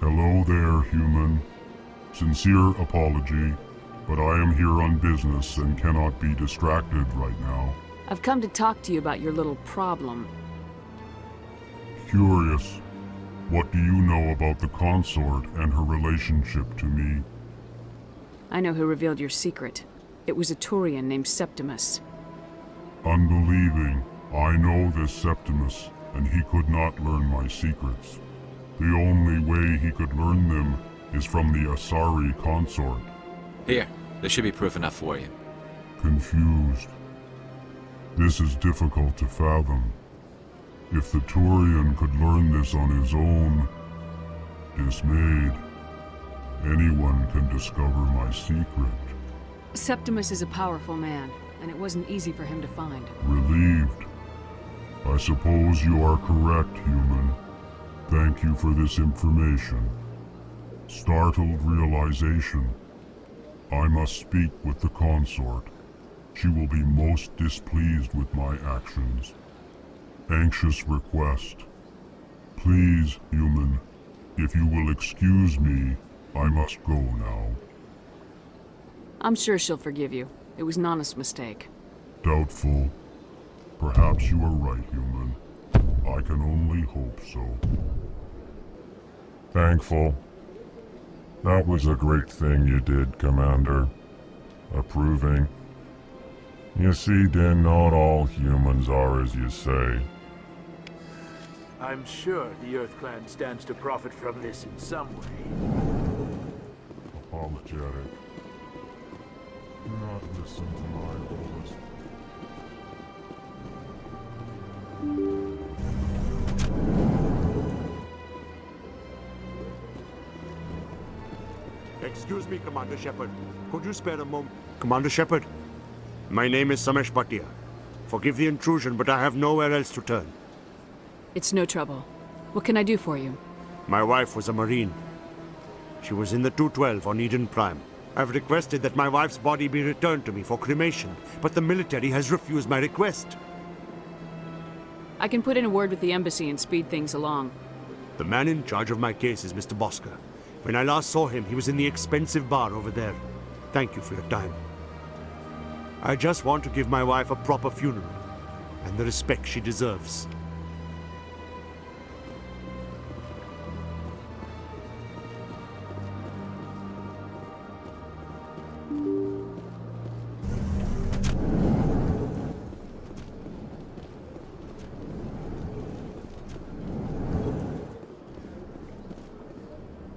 Hello there, human. Sincere apology, but I am here on business and cannot be distracted right now. I've come to talk to you about your little problem. Curious, what do you know about the consort and her relationship to me? I know who revealed your secret. It was a Turian named Septimus. Unbelieving, I know this Septimus, and he could not learn my secrets. The only way he could learn them is from the Asari consort. Here, this should be proof enough for you. Confused. This is difficult to fathom. If the Turian could learn this on his own, dismayed, anyone can discover my secret. Septimus is a powerful man, and it wasn't easy for him to find. Relieved. I suppose you are correct, human. Thank you for this information. Startled realization. I must speak with the consort. She will be most displeased with my actions. Anxious request. Please, human, if you will excuse me, I must go now. I'm sure she'll forgive you. It was an honest mistake. Doubtful. Perhaps you are right, human. I can only hope so. Thankful. That was a great thing you did, Commander. Approving. You see, Din, not all humans are as you say. I'm sure the Earth Clan stands to profit from this in some way. Apologetic. Do not listen to my orders. Excuse me, Commander Shepard. Could you spare a moment? Commander Shepard, my name is Samesh Bhatia. Forgive the intrusion, but I have nowhere else to turn. It's no trouble. What can I do for you? My wife was a Marine. She was in the 212 on Eden Prime. I've requested that my wife's body be returned to me for cremation, but the military has refused my request. I can put in a word with the embassy and speed things along. The man in charge of my case is Mr. Bosker. When I last saw him, he was in the expensive bar over there. Thank you for your time. I just want to give my wife a proper funeral, and the respect she deserves.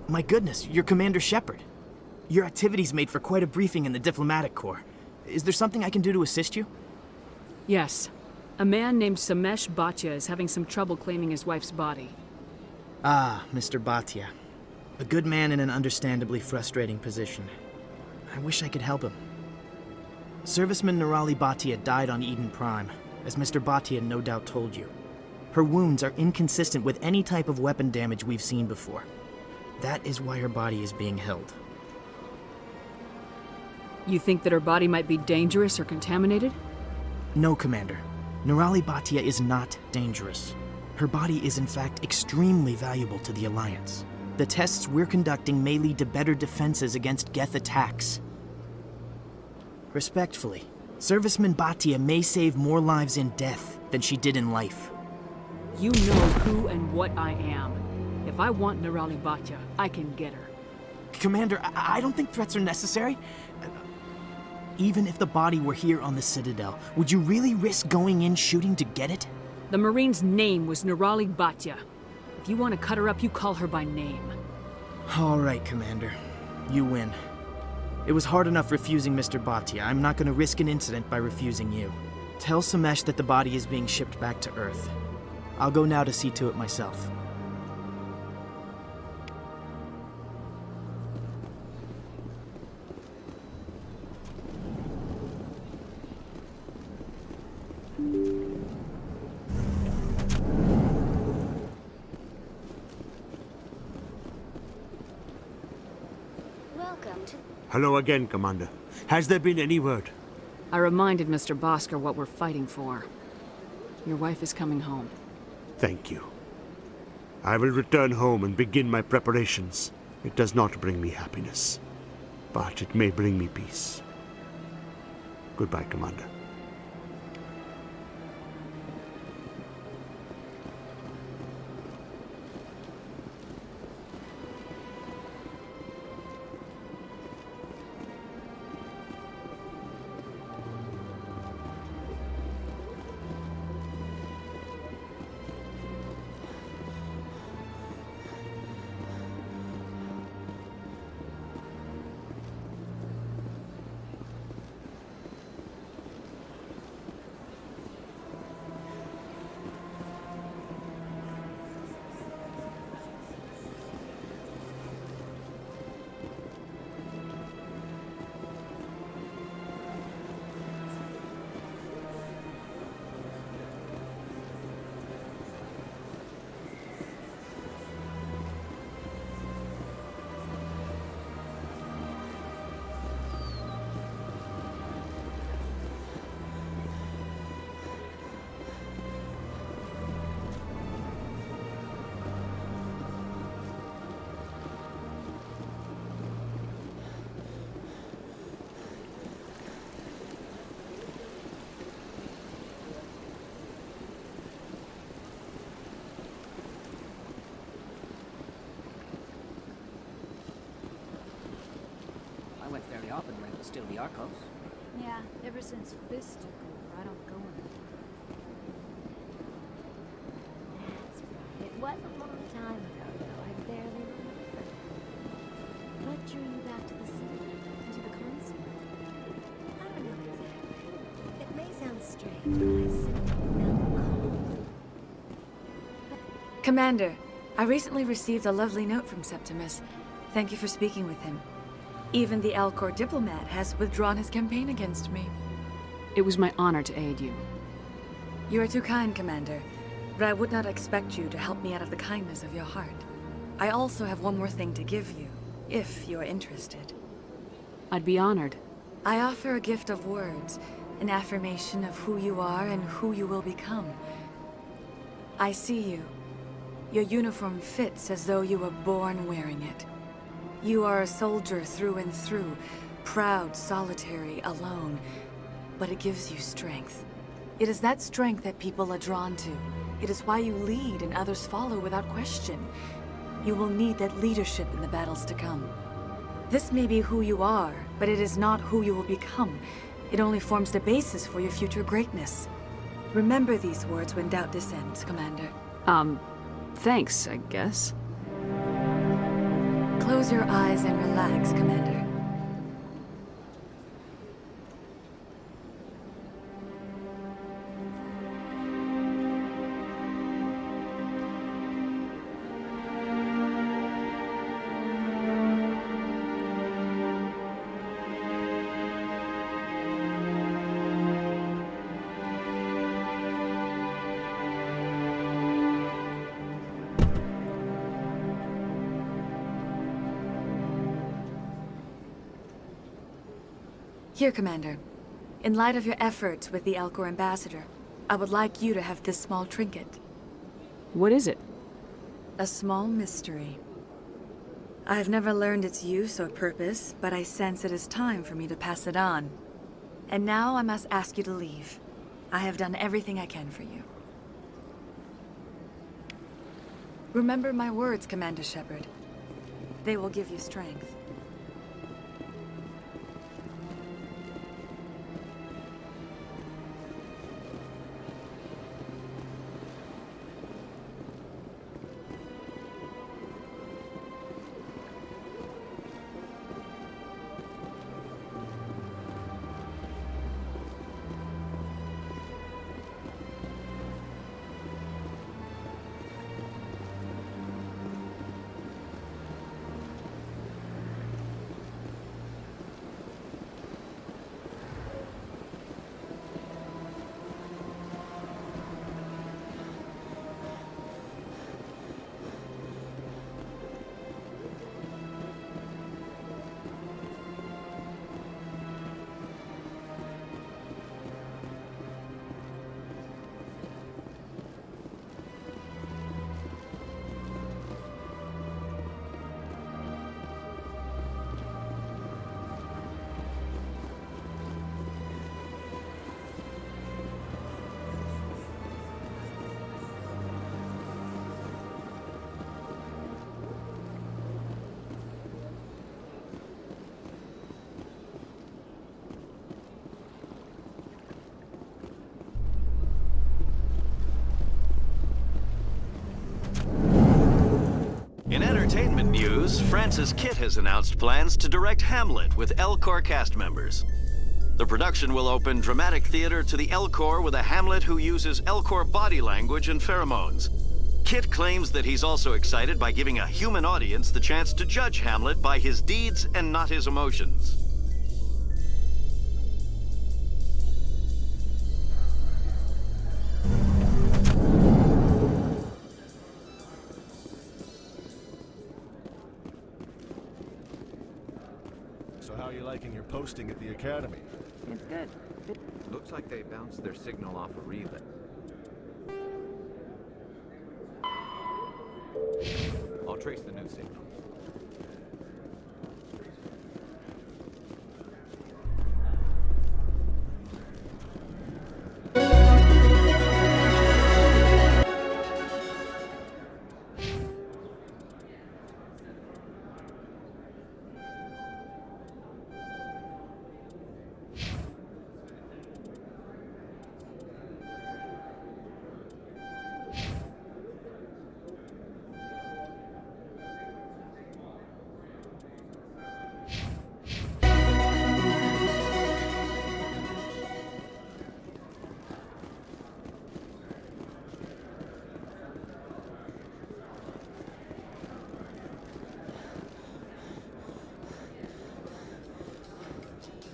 My goodness, you're Commander Shepard. Your activities made for quite a briefing in the diplomatic corps. Is there something I can do to assist you? Yes. A man named Samesh Bhatia is having some trouble claiming his wife's body. Ah, Mr. Bhatia. A good man in an understandably frustrating position. I wish I could help him. Serviceman Nirali Bhatia died on Eden Prime, as Mr. Bhatia no doubt told you. Her wounds are inconsistent with any type of weapon damage we've seen before. That is why her body is being held. You think that her body might be dangerous or contaminated? No, Commander. Nirali Bhatia is not dangerous. Her body is in fact extremely valuable to the Alliance. The tests we're conducting may lead to better defenses against Geth attacks. Respectfully, Serviceman Bhatia may save more lives in death than she did in life. You know who and what I am. If I want Nirali Bhatia, I can get her. Commander, I don't think threats are necessary. Even if the body were here on the Citadel, would you really risk going in shooting to get it? The Marine's name was Nirali Bhatia. If you want to cut her up, you call her by name. All right, Commander. You win. It was hard enough refusing Mr. Bhatia. I'm not going to risk an incident by refusing you. Tell Samesh that the body is being shipped back to Earth. I'll go now to see to it myself. Hello again, Commander. Has there been any word? I reminded Mr. Bosker what we're fighting for. Your wife is coming home. Thank you. I will return home and begin my preparations. It does not bring me happiness, but it may bring me peace. Goodbye, Commander. I went fairly often when it was still the Arcos. Yeah, ever since Fist took over, I don't go anymore. That's right. It was a long time ago, though. I barely remember. What drew you back to the city? To the consulate? I don't know exactly. It may sound strange, but I simply felt cold. Commander, I recently received a lovely note from Septimus. Thank you for speaking with him. Even the Alcor diplomat has withdrawn his campaign against me. It was my honor to aid you. You are too kind, Commander, but I would not expect you to help me out of the kindness of your heart. I also have one more thing to give you, if you are interested. I'd be honored. I offer a gift of words, an affirmation of who you are and who you will become. I see you. Your uniform fits as though you were born wearing it. You are a soldier through and through, proud, solitary, alone, but it gives you strength. It is that strength that people are drawn to. It is why you lead and others follow without question. You will need that leadership in the battles to come. This may be who you are, but it is not who you will become. It only forms the basis for your future greatness. Remember these words when doubt descends, Commander. Thanks, I guess. Close your eyes and relax, Commander. Here, Commander. In light of your efforts with the Alcor ambassador, I would like you to have this small trinket. What is it? A small mystery. I have never learned its use or purpose, but I sense it is time for me to pass it on. And now I must ask you to leave. I have done everything I can for you. Remember my words, Commander Shepard. They will give you strength. entertainment news, Francis Kitt has announced plans to direct Hamlet with El Corps cast members. The production will open dramatic theater to the El Corps with a Hamlet who uses El Corps body language and pheromones. Kitt claims that he's also excited by giving a human audience the chance to judge Hamlet by his deeds and not his emotions. So how are you liking your posting at the Academy? It's good. Looks like they bounced their signal off a relay. I'll trace the new signal.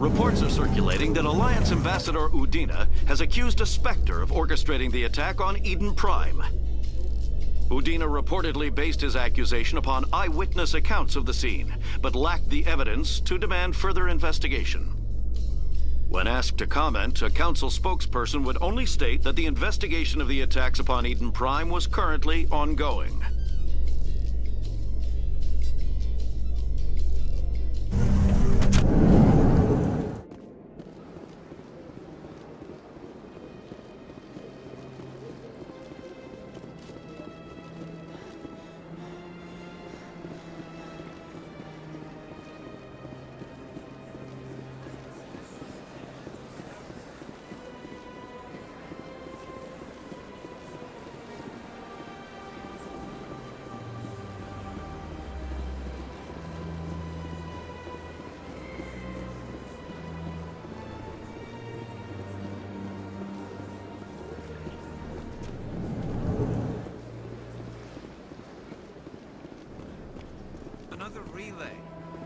Reports are circulating that Alliance Ambassador Udina has accused a Spectre of orchestrating the attack on Eden Prime. Udina reportedly based his accusation upon eyewitness accounts of the scene, but lacked the evidence to demand further investigation. When asked to comment, a council spokesperson would only state that the investigation of the attacks upon Eden Prime was currently ongoing. Another relay.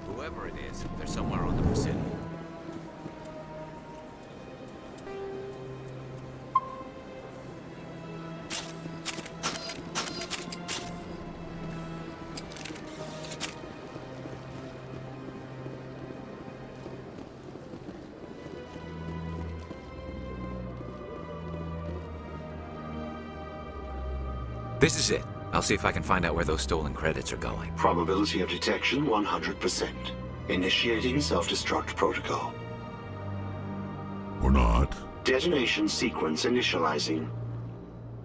Whoever it is, they're somewhere on the Presidium. This is it. I'll see if I can find out where those stolen credits are going. Probability of detection 100%. Initiating self-destruct protocol. Or not. Detonation sequence initializing.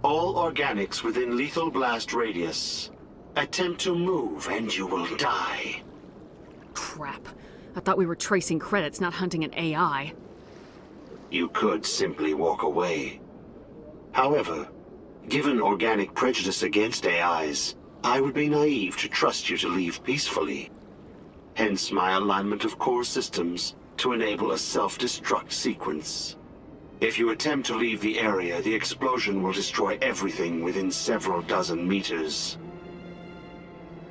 All organics within lethal blast radius. Attempt to move and you will die. Crap. I thought we were tracing credits, not hunting an AI. You could simply walk away. However, given organic prejudice against AIs, I would be naive to trust you to leave peacefully. Hence my alignment of core systems to enable a self-destruct sequence. If you attempt to leave the area, the explosion will destroy everything within several dozen meters.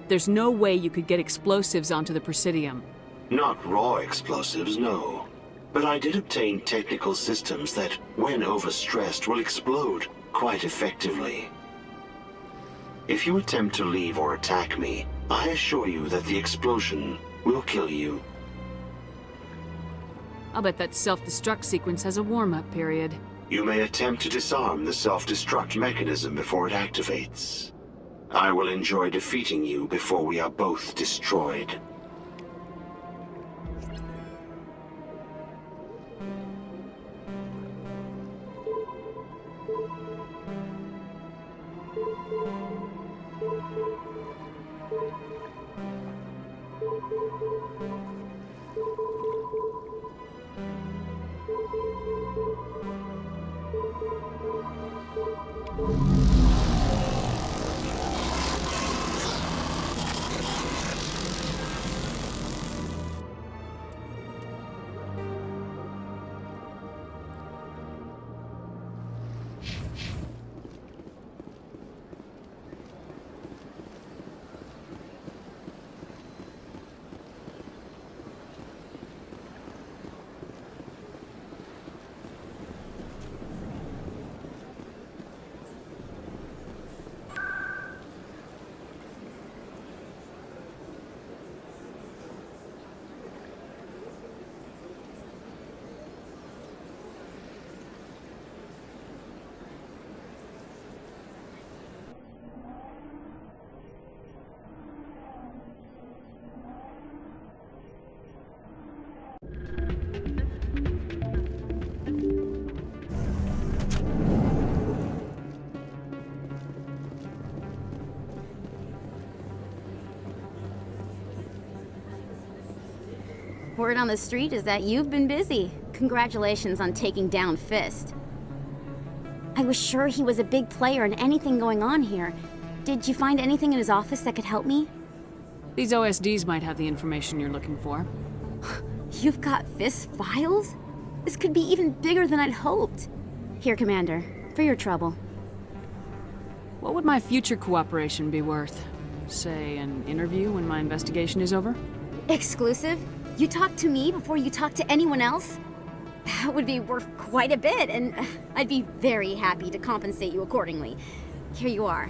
There's no way you could get explosives onto the Presidium. Not raw explosives, no. But I did obtain technical systems that, when overstressed, will explode quite effectively. If you attempt to leave or attack me, I assure you that the explosion will kill you. I'll bet that self-destruct sequence has a warm-up period. You may attempt to disarm the self-destruct mechanism before it activates. I will enjoy defeating you before we are both destroyed. Word on the street is that you've been busy. Congratulations on taking down Fist. I was sure he was a big player in anything going on here. Did you find anything in his office that could help me? These OSDs might have the information you're looking for. You've got Fist's files? This could be even bigger than I'd hoped. Here, Commander, for your trouble. What would my future cooperation be worth? Say, an interview when my investigation is over? Exclusive? You talk to me before you talk to anyone else? That would be worth quite a bit, and I'd be very happy to compensate you accordingly. Here you are.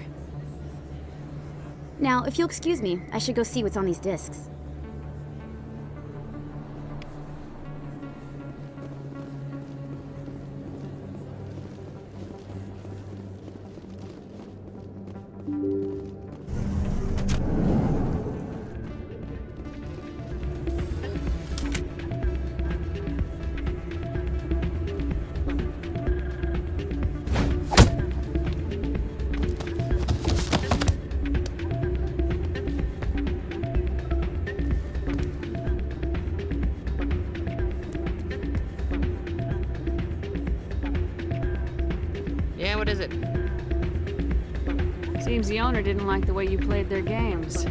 Now, if you'll excuse me, I should go see what's on these discs. Yeah, what is it? Seems the owner didn't like the way you played their games.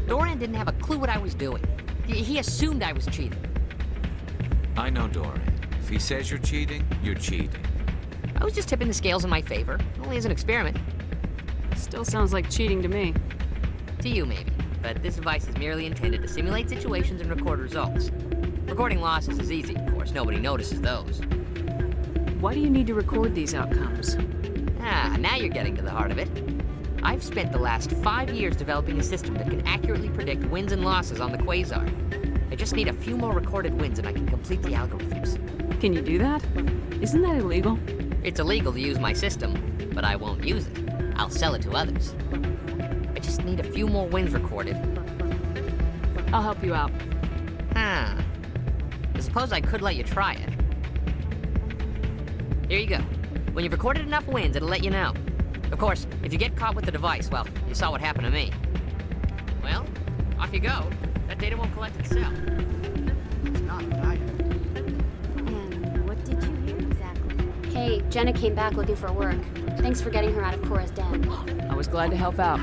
Doran didn't have a clue what I was doing. He assumed I was cheating. I know Doran. If he says you're cheating, you're cheating. I was just tipping the scales in my favor, only as an experiment. Still sounds like cheating to me. To you, maybe. But this device is merely intended to simulate situations and record results. Recording losses is easy, of course. Nobody notices those. Why do you need to record these outcomes? Ah, now you're getting to the heart of it. I've spent the last 5 years developing a system that can accurately predict wins and losses on the Quasar. I just need a few more recorded wins and I can complete the algorithms. Can you do that? Isn't that illegal? It's illegal to use my system, but I won't use it. I'll sell it to others. I just need a few more wins recorded. I'll help you out. I suppose I could let you try it. Here you go. When you've recorded enough wins, it'll let you know. Of course, if you get caught with the device, well, you saw what happened to me. Well, off you go. That data won't collect itself. It's not what I heard. And what did you hear exactly? Hey, Jenna came back looking for work. Thanks for getting her out of Cora's den. I was glad to help out.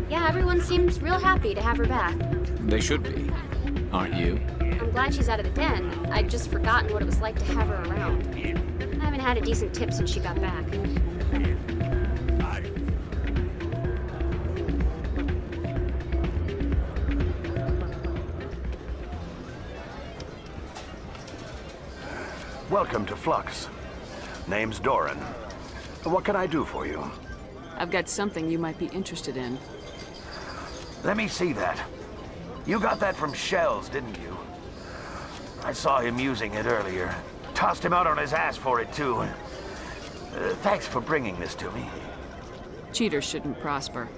Yeah, everyone seems real happy to have her back. They should be. Aren't you? I'm glad she's out of the den. I'd just forgotten what it was like to have her around. I haven't had a decent tip since she got back. Welcome to Flux. Name's Doran. What can I do for you? I've got something you might be interested in. Let me see that. You got that from Shells, didn't you? I saw him using it earlier. Tossed him out on his ass for it, too. Thanks for bringing this to me. Cheaters shouldn't prosper.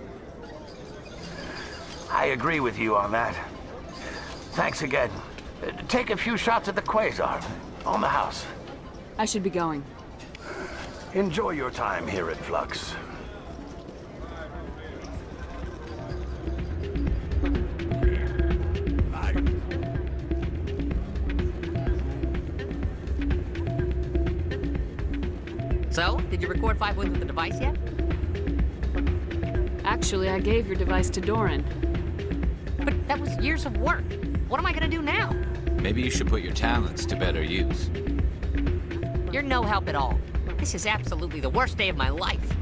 I agree with you on that. Thanks again. Take a few shots at the Quasar. On the house. I should be going. Enjoy your time here at Flux. So, did you record 5 wins with the device yet? Actually, I gave your device to Doran. But that was years of work. What am I gonna do now? Maybe you should put your talents to better use. You're no help at all. This is absolutely the worst day of my life.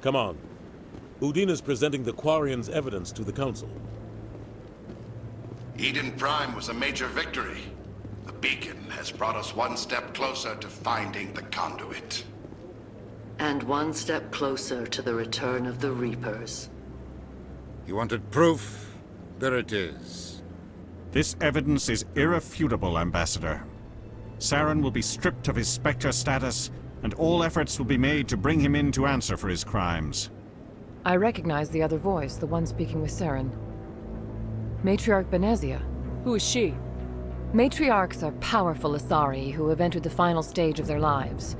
Come on. Udina's presenting the Quarians' evidence to the Council. Eden Prime was a major victory. The beacon has brought us one step closer to finding the conduit. And one step closer to the return of the Reapers. You wanted proof? There it is. This evidence is irrefutable, Ambassador. Saren will be stripped of his Spectre status, and all efforts will be made to bring him in to answer for his crimes. I recognize the other voice, the one speaking with Saren. Matriarch Benezia. Who is she? Matriarchs are powerful Asari who have entered the final stage of their lives.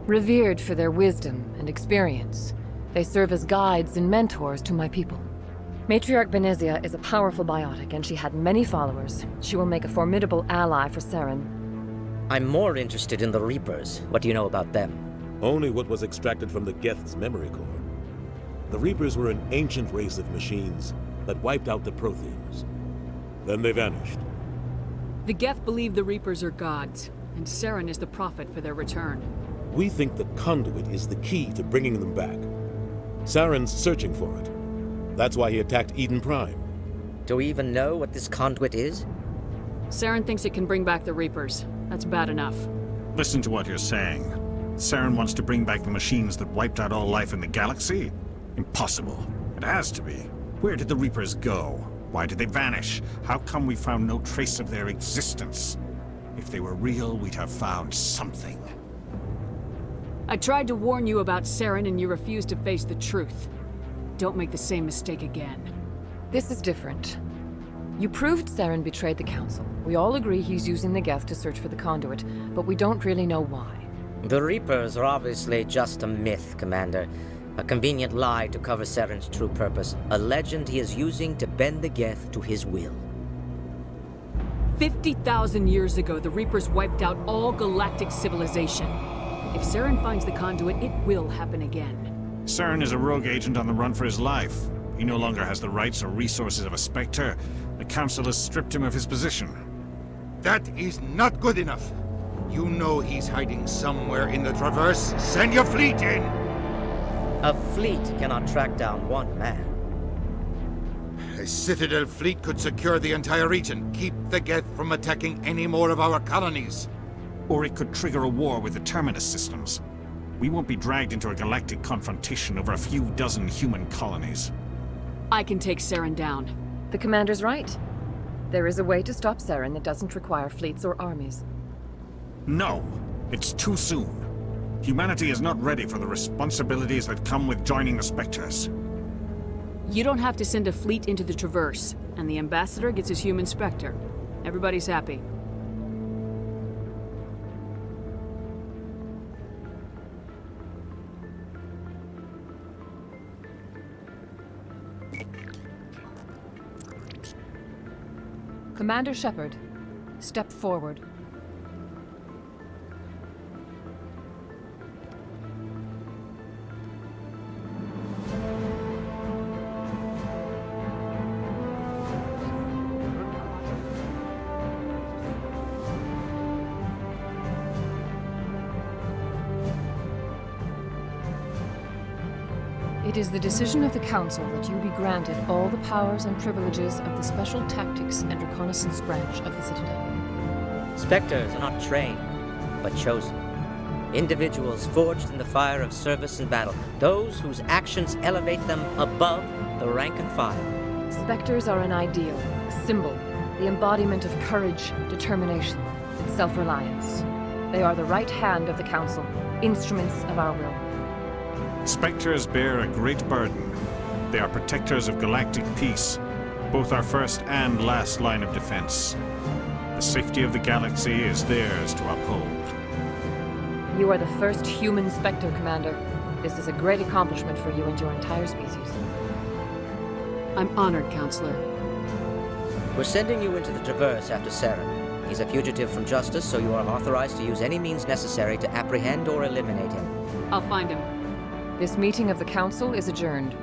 Revered for their wisdom and experience, they serve as guides and mentors to my people. Matriarch Benezia is a powerful biotic, and she had many followers. She will make a formidable ally for Saren. I'm more interested in the Reapers. What do you know about them? Only what was extracted from the Geth's memory core. The Reapers were an ancient race of machines that wiped out the Protheans. Then they vanished. The Geth believe the Reapers are gods, and Saren is the prophet for their return. We think the conduit is the key to bringing them back. Saren's searching for it. That's why he attacked Eden Prime. Do we even know what this conduit is? Saren thinks it can bring back the Reapers. That's bad enough. Listen to what you're saying. Saren wants to bring back the machines that wiped out all life in the galaxy? Impossible. It has to be. Where did the Reapers go? Why did they vanish? How come we found no trace of their existence? If they were real, we'd have found something. I tried to warn you about Saren and you refused to face the truth. Don't make the same mistake again. This is different. You proved Saren betrayed the Council. We all agree he's using the Geth to search for the conduit, but we don't really know why. The Reapers are obviously just a myth, Commander. A convenient lie to cover Saren's true purpose. A legend he is using to bend the Geth to his will. 50,000 years ago, the Reapers wiped out all galactic civilization. If Saren finds the conduit, it will happen again. Saren is a rogue agent on the run for his life. He no longer has the rights or resources of a Spectre. The Council has stripped him of his position. That is not good enough. You know he's hiding somewhere in the Traverse. Send your fleet in! A fleet cannot track down one man. A Citadel fleet could secure the entire region, keep the Geth from attacking any more of our colonies. Or it could trigger a war with the Terminus systems. We won't be dragged into a galactic confrontation over a few dozen human colonies. I can take Saren down. The Commander's right. There is a way to stop Saren that doesn't require fleets or armies. No, it's too soon. Humanity is not ready for the responsibilities that come with joining the Spectres. You don't have to send a fleet into the Traverse, and the Ambassador gets his human Spectre. Everybody's happy. Commander Shepard, step forward. It is the decision of the Council that you be granted all the powers and privileges of the Special Tactics and Reconnaissance branch of the Citadel. Spectres are not trained, but chosen. Individuals forged in the fire of service and battle. Those whose actions elevate them above the rank and file. Spectres are an ideal, a symbol, the embodiment of courage, determination, and self-reliance. They are the right hand of the Council, instruments of our will. Spectres bear a great burden. They are protectors of galactic peace, both our first and last line of defense. The safety of the galaxy is theirs to uphold. You are the first human Spectre, Commander. This is a great accomplishment for you and your entire species. I'm honored, Counselor. We're sending you into the Traverse after Saren. He's a fugitive from justice, so you are authorized to use any means necessary to apprehend or eliminate him. I'll find him. This meeting of the Council is adjourned.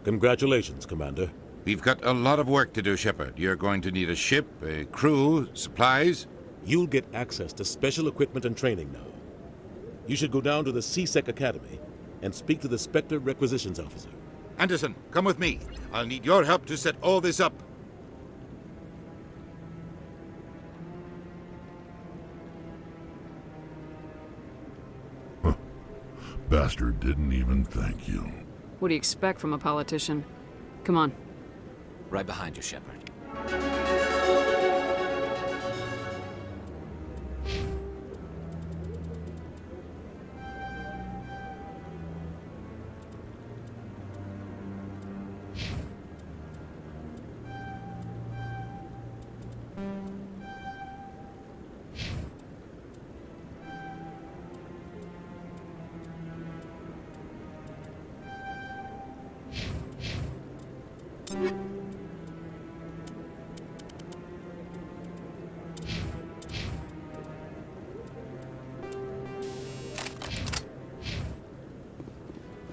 Congratulations, Commander. We've got a lot of work to do, Shepard. You're going to need a ship, a crew, supplies. You'll get access to special equipment and training now. You should go down to the C-Sec Academy and speak to the Spectre Requisitions Officer. Anderson, come with me. I'll need your help to set all this up. Bastard didn't even thank you. What do you expect from a politician? Come on. Right behind you, Shepard.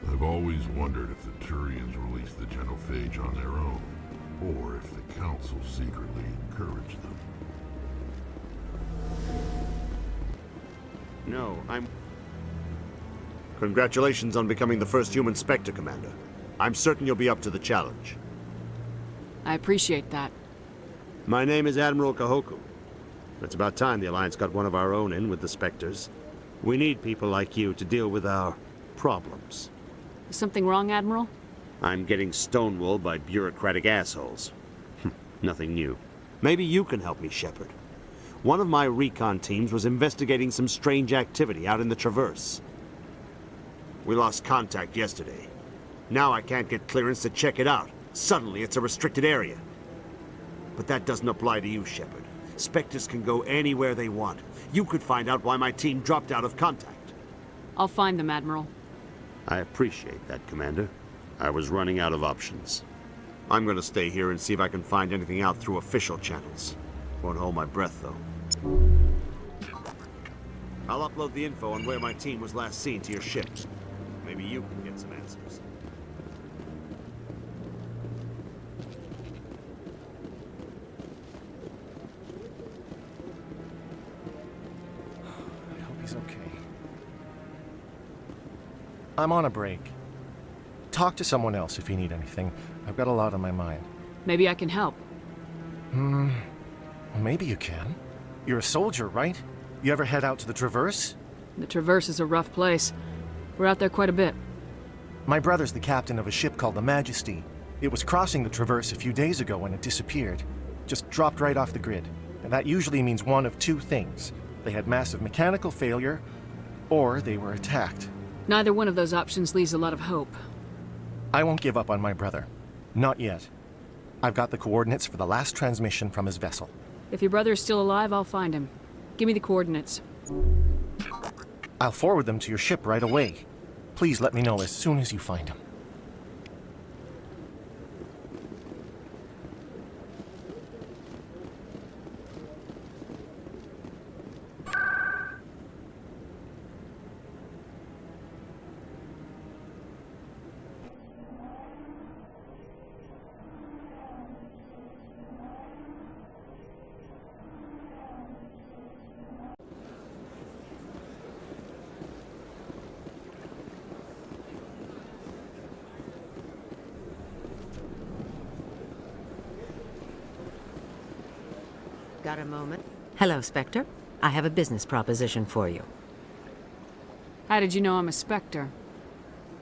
I've always wondered if the Turians released the genophage on their own, or if the Council secretly encouraged them. No, Congratulations on becoming the first human Spectre, Commander. I'm certain you'll be up to the challenge. I appreciate that. My name is Admiral Kahoku. It's about time the Alliance got one of our own in with the Spectres. We need people like you to deal with our problems. Is something wrong, Admiral? I'm getting stonewalled by bureaucratic assholes. Nothing new. Maybe you can help me, Shepard. One of my recon teams was investigating some strange activity out in the Traverse. We lost contact yesterday. Now I can't get clearance to check it out. Suddenly it's a restricted area. But that doesn't apply to you, Shepard. Spectres can go anywhere they want. You could find out why my team dropped out of contact. I'll find them, Admiral. I appreciate that, Commander. I was running out of options. I'm gonna stay here and see if I can find anything out through official channels. Won't hold my breath, though. I'll upload the info on where my team was last seen to your ship. Maybe you can get some answers. I hope he's okay. I'm on a break. Talk to someone else if you need anything. I've got a lot on my mind. Maybe I can help. Well, maybe you can. You're a soldier, right? You ever head out to the Traverse? The Traverse is a rough place. We're out there quite a bit. My brother's the captain of a ship called the Majesty. It was crossing the Traverse a few days ago when it disappeared. Just dropped right off the grid. And that usually means one of two things. They had massive mechanical failure, or they were attacked. Neither one of those options leaves a lot of hope. I won't give up on my brother. Not yet. I've got the coordinates for the last transmission from his vessel. If your brother is still alive, I'll find him. Give me the coordinates. I'll forward them to your ship right away. Please let me know as soon as you find him. Got a moment? Hello, Spectre. I have a business proposition for you. How did you know I'm a Spectre?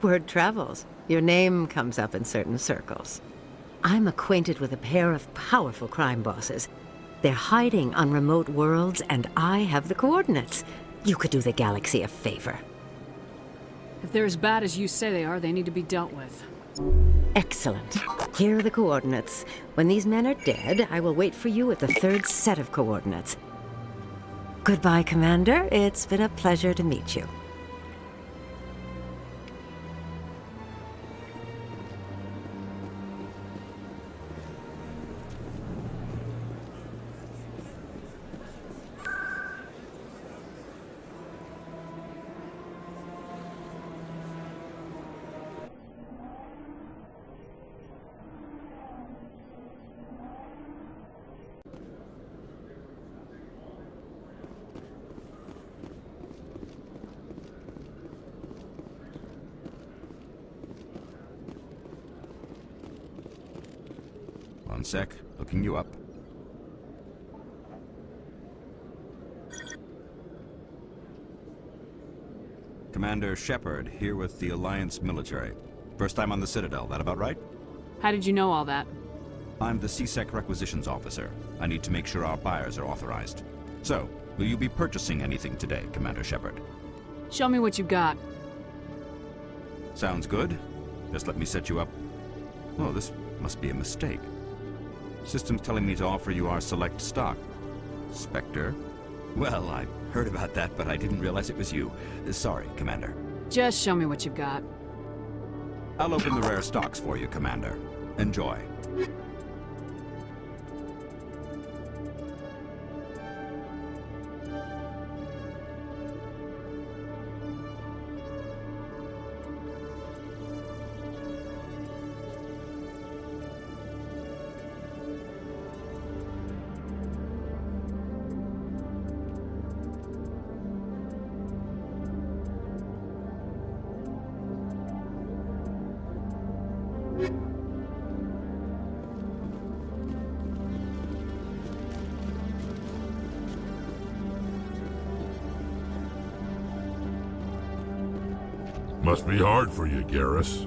Word travels. Your name comes up in certain circles. I'm acquainted with a pair of powerful crime bosses. They're hiding on remote worlds, and I have the coordinates. You could do the galaxy a favor. If they're as bad as you say they are, they need to be dealt with. Excellent. Here are the coordinates. When these men are dead, I will wait for you at the third set of coordinates. Goodbye, Commander. It's been a pleasure to meet you. One sec. Looking you up. Commander Shepard, here with the Alliance military. First time on the Citadel, that about right? How did you know all that? I'm the CSEC requisitions officer. I need to make sure our buyers are authorized. So, will you be purchasing anything today, Commander Shepard? Show me what you got. Sounds good. Just let me set you up. Oh, this must be a mistake. System's telling me to offer you our select stock. Spectre? Well, I heard about that, but I didn't realize it was you. Sorry, Commander. Just show me what you've got. I'll open the rare stocks for you, Commander. Enjoy. Must be hard for you, Garrus,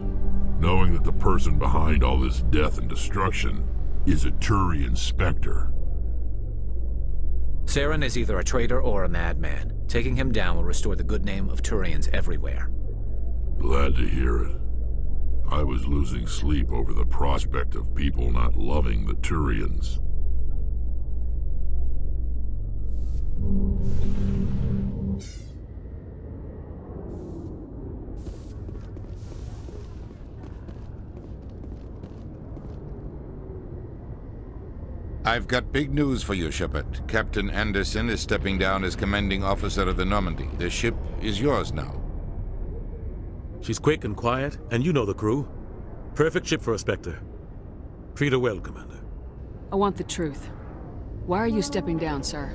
knowing that the person behind all this death and destruction is a Turian Spectre. Saren is either a traitor or a madman. Taking him down will restore the good name of Turians everywhere. Glad to hear it. I was losing sleep over the prospect of people not loving the Turians. I've got big news for you, Shepard. Captain Anderson is stepping down as commanding officer of the Normandy. The ship is yours now. She's quick and quiet, and you know the crew. Perfect ship for a Spectre. Treat her well, Commander. I want the truth. Why are you stepping down, sir?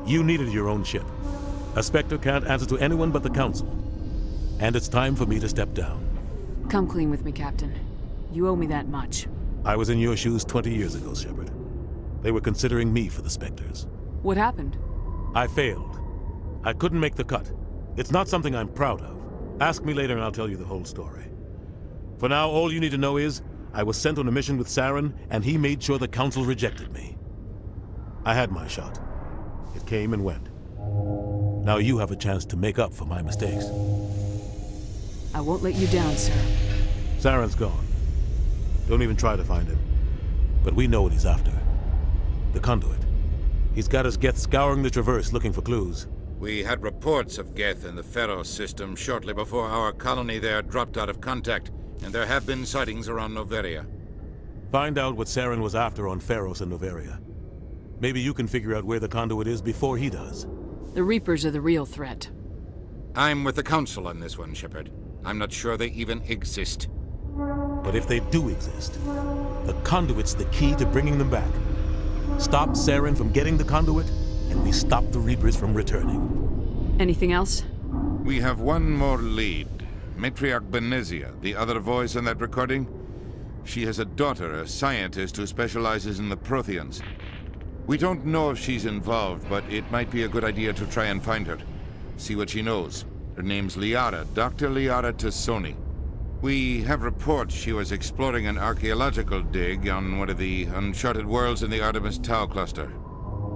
You needed your own ship. A Spectre can't answer to anyone but the Council. And it's time for me to step down. Come clean with me, Captain. You owe me that much. I was in your shoes 20 years ago, Shepard. They were considering me for the Spectres. What happened? I failed. I couldn't make the cut. It's not something I'm proud of. Ask me later and I'll tell you the whole story. For now, all you need to know is, I was sent on a mission with Saren, and he made sure the Council rejected me. I had my shot. It came and went. Now you have a chance to make up for my mistakes. I won't let you down, sir. Saren's gone. Don't even try to find him. But we know what he's after. The conduit. He's got his Geth scouring the Traverse looking for clues. We had reports of Geth in the Pharos system shortly before our colony there dropped out of contact, and there have been sightings around Noveria. Find out what Saren was after on Pharos and Noveria. Maybe you can figure out where the conduit is before he does. The Reapers are the real threat. I'm with the Council on this one, Shepard. I'm not sure they even exist. But if they do exist, the conduit's the key to bringing them back. Stop Saren from getting the conduit, and we stop the Reapers from returning. Anything else? We have one more lead. Matriarch Benezia, the other voice in that recording. She has a daughter, a scientist who specializes in the Protheans. We don't know if she's involved, but it might be a good idea to try and find her. See what she knows. Her name's Liara, Dr. Liara Tassoni. We have reports she was exploring an archaeological dig on one of the uncharted worlds in the Artemis Tau cluster.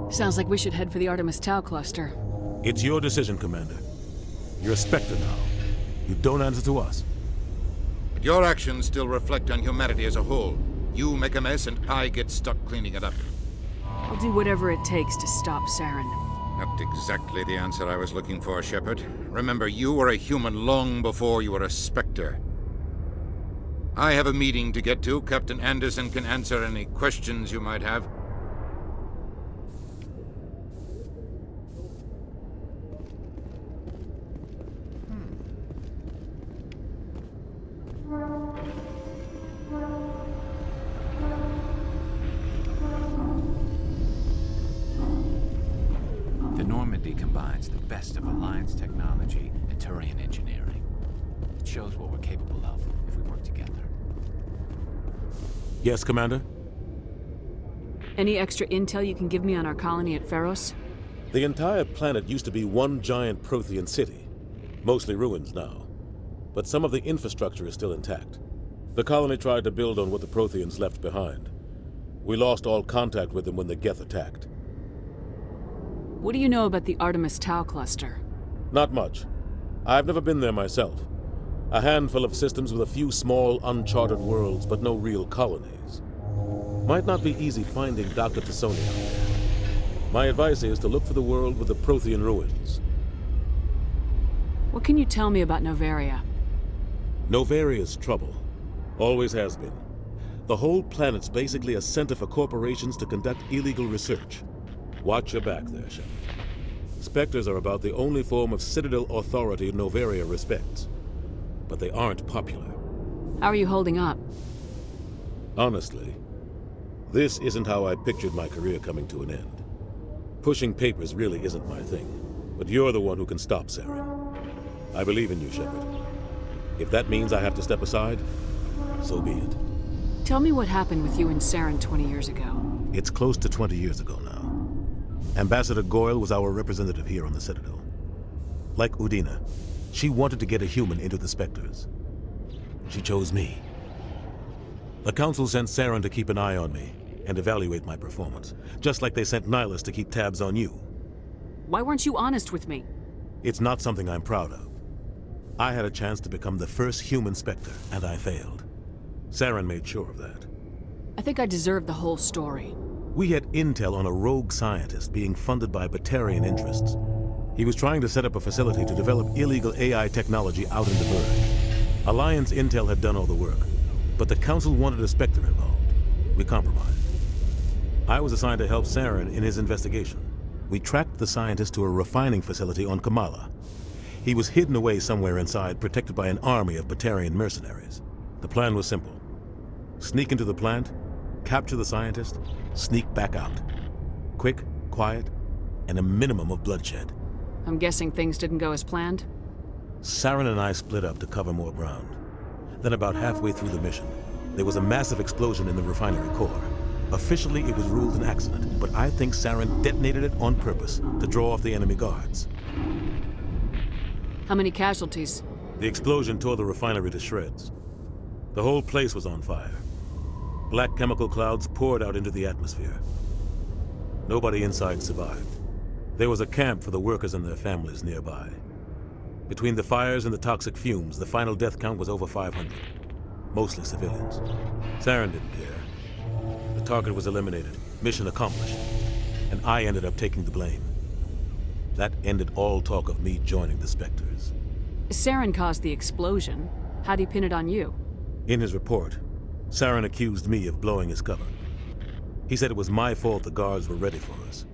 Sounds like we should head for the Artemis Tau cluster. It's your decision, Commander. You're a Spectre now. You don't answer to us. But your actions still reflect on humanity as a whole. You make a mess and I get stuck cleaning it up. I'll do whatever it takes to stop Saren. Not exactly the answer I was looking for, Shepard. Remember, you were a human long before you were a Spectre. I have a meeting to get to. Captain Anderson can answer any questions you might have. The Normandy combines the best of Alliance technology and Turian engineering. It shows what we're capable of if we work together. Yes, Commander? Any extra intel you can give me on our colony at Pharos? The entire planet used to be one giant Prothean city. Mostly ruins now. But some of the infrastructure is still intact. The colony tried to build on what the Protheans left behind. We lost all contact with them when the Geth attacked. What do you know about the Artemis Tau cluster? Not much. I've never been there myself. A handful of systems with a few small, uncharted worlds, but no real colonies. Might not be easy finding Dr. Tassoni out there. My advice is to look for the world with the Prothean ruins. What can you tell me about Novaria? Novaria's trouble. Always has been. The whole planet's basically a center for corporations to conduct illegal research. Watch your back there, Shepard. Spectres are about the only form of Citadel authority Novaria respects. But they aren't popular. How are you holding up? Honestly, this isn't how I pictured my career coming to an end. Pushing papers really isn't my thing, but you're the one who can stop Saren. I believe in you, Shepard. If that means I have to step aside, so be it. Tell me what happened with you and Saren 20 years ago. It's close to 20 years ago now. Ambassador Goyle was our representative here on the Citadel. Like Udina, she wanted to get a human into the Spectres. She chose me. The Council sent Saren to keep an eye on me and evaluate my performance, just like they sent Nihilus to keep tabs on you. Why weren't you honest with me? It's not something I'm proud of. I had a chance to become the first human Spectre, and I failed. Saren made sure of that. I think I deserve the whole story. We had intel on a rogue scientist being funded by Batarian interests. He was trying to set up a facility to develop illegal AI technology out in the Verge. Alliance intel had done all the work, but the Council wanted a Spectre involved. We compromised. I was assigned to help Saren in his investigation. We tracked the scientist to a refining facility on Kamala. He was hidden away somewhere inside, protected by an army of Batarian mercenaries. The plan was simple. Sneak into the plant, capture the scientist, sneak back out. Quick, quiet, and a minimum of bloodshed. I'm guessing things didn't go as planned? Saren and I split up to cover more ground. Then about halfway through the mission, there was a massive explosion in the refinery core. Officially, it was ruled an accident, but I think Saren detonated it on purpose to draw off the enemy guards. How many casualties? The explosion tore the refinery to shreds. The whole place was on fire. Black chemical clouds poured out into the atmosphere. Nobody inside survived. There was a camp for the workers and their families nearby. Between the fires and the toxic fumes, the final death count was over 500. Mostly civilians. Saren didn't care. The target was eliminated, mission accomplished, and I ended up taking the blame. That ended all talk of me joining the Spectres. Saren caused the explosion. How'd he pin it on you? In his report, Saren accused me of blowing his cover. He said it was my fault the guards were ready for us.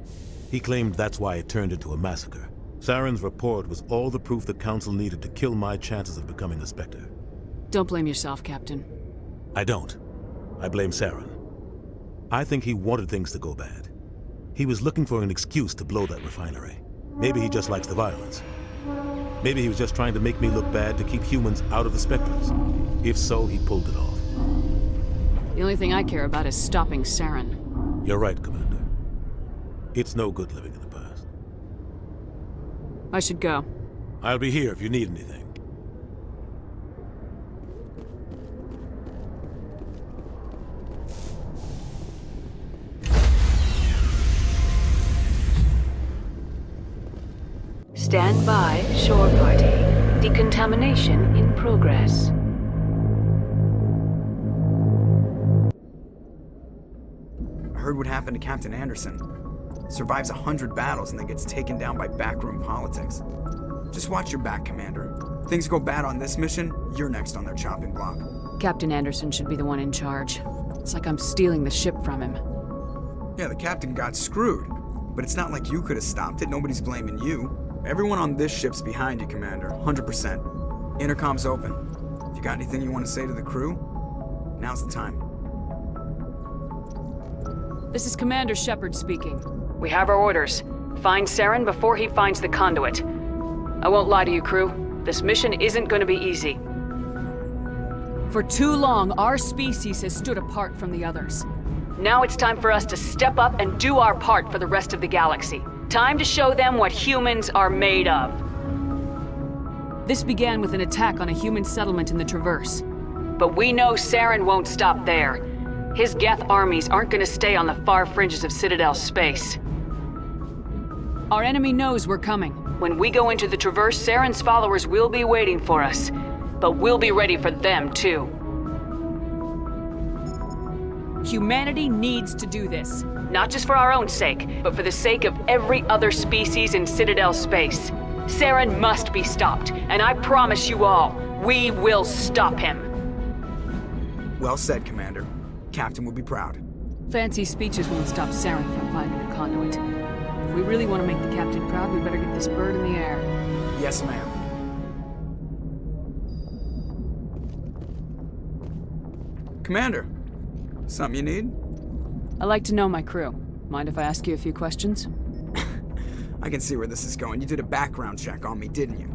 He claimed that's why it turned into a massacre. Saren's report was all the proof the Council needed to kill my chances of becoming a Spectre. Don't blame yourself, Captain. I don't. I blame Saren. I think he wanted things to go bad. He was looking for an excuse to blow that refinery. Maybe he just likes the violence. Maybe he was just trying to make me look bad to keep humans out of the Spectres. If so, he pulled it off. The only thing I care about is stopping Saren. You're right, Commander. It's no good living in the past. I should go. I'll be here if you need anything. Stand by, shore party. Decontamination in progress. I heard what happened to Captain Anderson. Survives 100 battles and then gets taken down by backroom politics. Just watch your back, Commander. Things go bad on this mission, you're next on their chopping block. Captain Anderson should be the one in charge. It's like I'm stealing the ship from him. Yeah, the captain got screwed. But it's not like you could have stopped it. Nobody's blaming you. Everyone on this ship's behind you, Commander. 100%. Intercom's open. If you got anything you want to say to the crew, now's the time. This is Commander Shepard speaking. We have our orders. Find Saren before he finds the conduit. I won't lie to you, crew. This mission isn't going to be easy. For too long, our species has stood apart from the others. Now it's time for us to step up and do our part for the rest of the galaxy. Time to show them what humans are made of. This began with an attack on a human settlement in the Traverse. But we know Saren won't stop there. His Geth armies aren't gonna stay on the far fringes of Citadel space. Our enemy knows we're coming. When we go into the Traverse, Saren's followers will be waiting for us. But we'll be ready for them, too. Humanity needs to do this. Not just for our own sake, but for the sake of every other species in Citadel space. Saren must be stopped, and I promise you all, we will stop him. Well said, Commander. Captain will be proud. Fancy speeches won't stop Saren from finding the conduit. If we really want to make the captain proud, we better get this bird in the air. Yes, ma'am. Commander, something you need? I like to know my crew. Mind if I ask you a few questions? I can see where this is going. You did a background check on me, didn't you?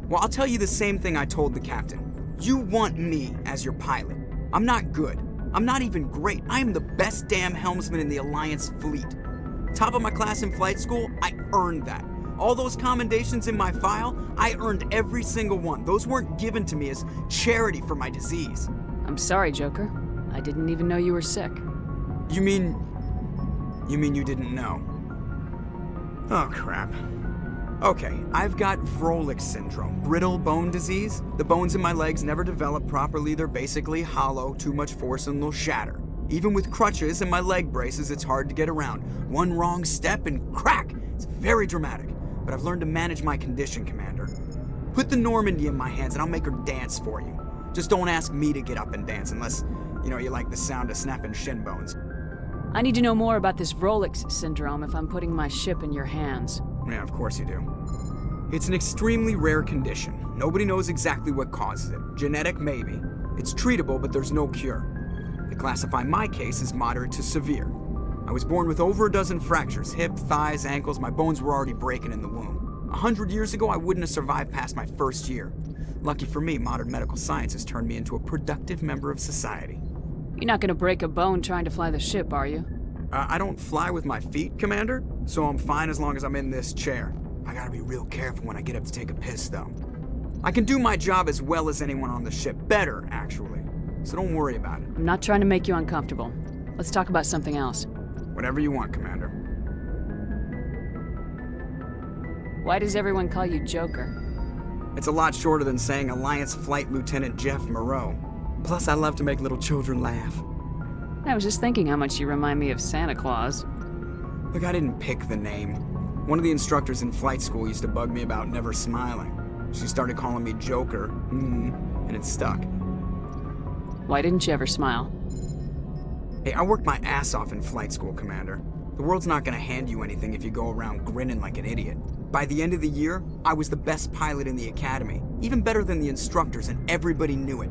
Well, I'll tell you the same thing I told the captain. You want me as your pilot. I'm not good. I'm not even great. I am the best damn helmsman in the Alliance fleet. Top of my class in flight school, I earned that. All those commendations in my file, I earned every single one. Those weren't given to me as charity for my disease. I'm sorry, Joker. I didn't even know you were sick. You mean you didn't know? Oh, crap. Okay, I've got Vrolik syndrome, brittle bone disease. The bones in my legs never develop properly. They're basically hollow, too much force and they'll shatter. Even with crutches and my leg braces, it's hard to get around. One wrong step and crack! It's very dramatic. But I've learned to manage my condition, Commander. Put the Normandy in my hands and I'll make her dance for you. Just don't ask me to get up and dance unless, you like the sound of snapping shin bones. I need to know more about this Vrolik syndrome if I'm putting my ship in your hands. Yeah, of course you do. It's an extremely rare condition. Nobody knows exactly what causes it. Genetic, maybe. It's treatable, but there's no cure. They classify my case as moderate to severe. I was born with over a dozen fractures, hip, thighs, ankles. My bones were already breaking in the womb. 100 years ago, I wouldn't have survived past my first year. Lucky for me, modern medical science has turned me into a productive member of society. You're not gonna break a bone trying to fly the ship, are you? I don't fly with my feet, Commander, so I'm fine as long as I'm in this chair. I gotta be real careful when I get up to take a piss, though. I can do my job as well as anyone on the ship. Better, actually. So don't worry about it. I'm not trying to make you uncomfortable. Let's talk about something else. Whatever you want, Commander. Why does everyone call you Joker? It's a lot shorter than saying Alliance Flight Lieutenant Jeff Moreau. Plus, I love to make little children laugh. I was just thinking how much you remind me of Santa Claus. Look, I didn't pick the name. One of the instructors in flight school used to bug me about never smiling. She started calling me Joker, and it stuck. Why didn't you ever smile? Hey, I worked my ass off in flight school, Commander. The world's not gonna hand you anything if you go around grinning like an idiot. By the end of the year, I was the best pilot in the academy, even better than the instructors, and everybody knew it.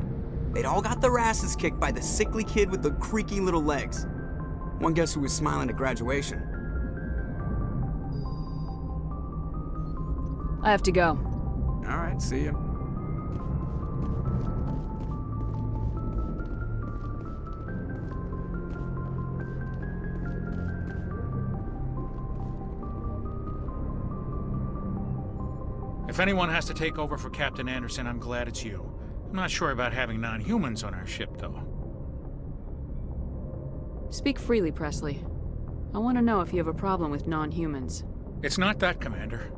They'd all got their asses kicked by the sickly kid with the creaky little legs. One guess who was smiling at graduation? I have to go. All right, see ya. If anyone has to take over for Captain Anderson, I'm glad it's you. I'm not sure about having non-humans on our ship, though. Speak freely, Presley. I want to know if you have a problem with non-humans. It's not that, Commander.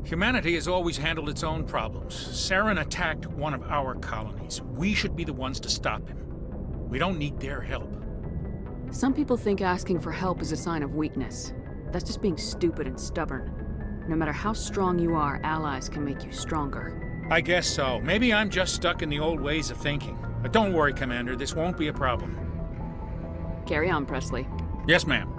Humanity has always handled its own problems. Saren attacked one of our colonies. We should be the ones to stop him. We don't need their help. Some people think asking for help is a sign of weakness. That's just being stupid and stubborn. No matter how strong you are, allies can make you stronger. I guess so. Maybe I'm just stuck in the old ways of thinking. But don't worry, Commander. This won't be a problem. Carry on, Presley. Yes, ma'am.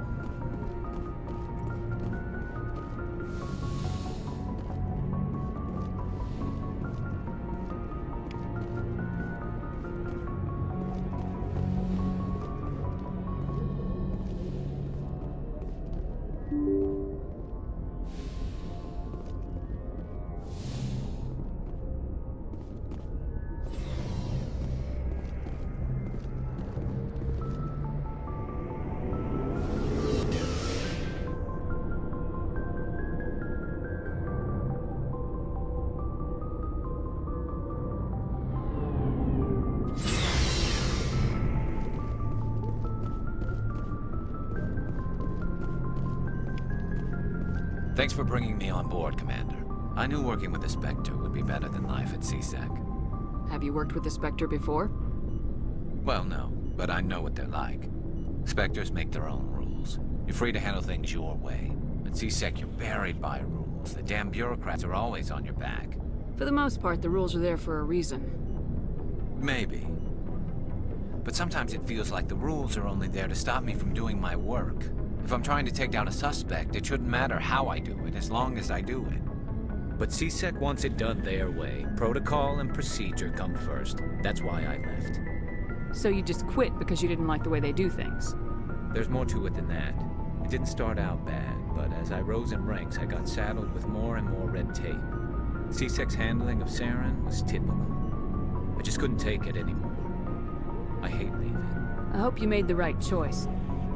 Thanks for bringing me on board, Commander. I knew working with the Spectre would be better than life at CSEC. Have you worked with the Spectre before? Well, no, but I know what they're like. Spectres make their own rules. You're free to handle things your way. At CSEC, you're buried by rules. The damn bureaucrats are always on your back. For the most part, the rules are there for a reason. Maybe. But sometimes it feels like the rules are only there to stop me from doing my work. If I'm trying to take down a suspect, it shouldn't matter how I do it, as long as I do it. But CSEC wants it done their way. Protocol and procedure come first. That's why I left. So you just quit because you didn't like the way they do things? There's more to it than that. It didn't start out bad, but as I rose in ranks, I got saddled with more and more red tape. CSEC's handling of Saren was typical. I just couldn't take it anymore. I hate leaving. I hope you made the right choice.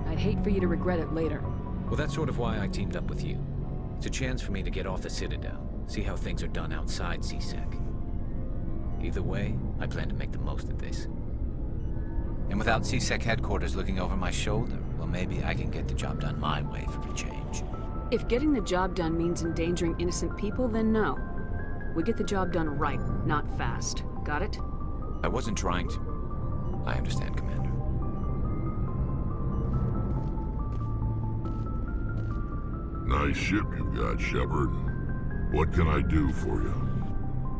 I'd hate for you to regret it later. Well, that's sort of why I teamed up with you. It's a chance for me to get off the Citadel, see how things are done outside CSEC. Either way, I plan to make the most of this. And without CSEC headquarters looking over my shoulder, well, maybe I can get the job done my way for a change. If getting the job done means endangering innocent people, then no. We get the job done right, not fast. Got it? I wasn't trying to... I understand, Commander. Nice ship you've got, Shepard. What can I do for you?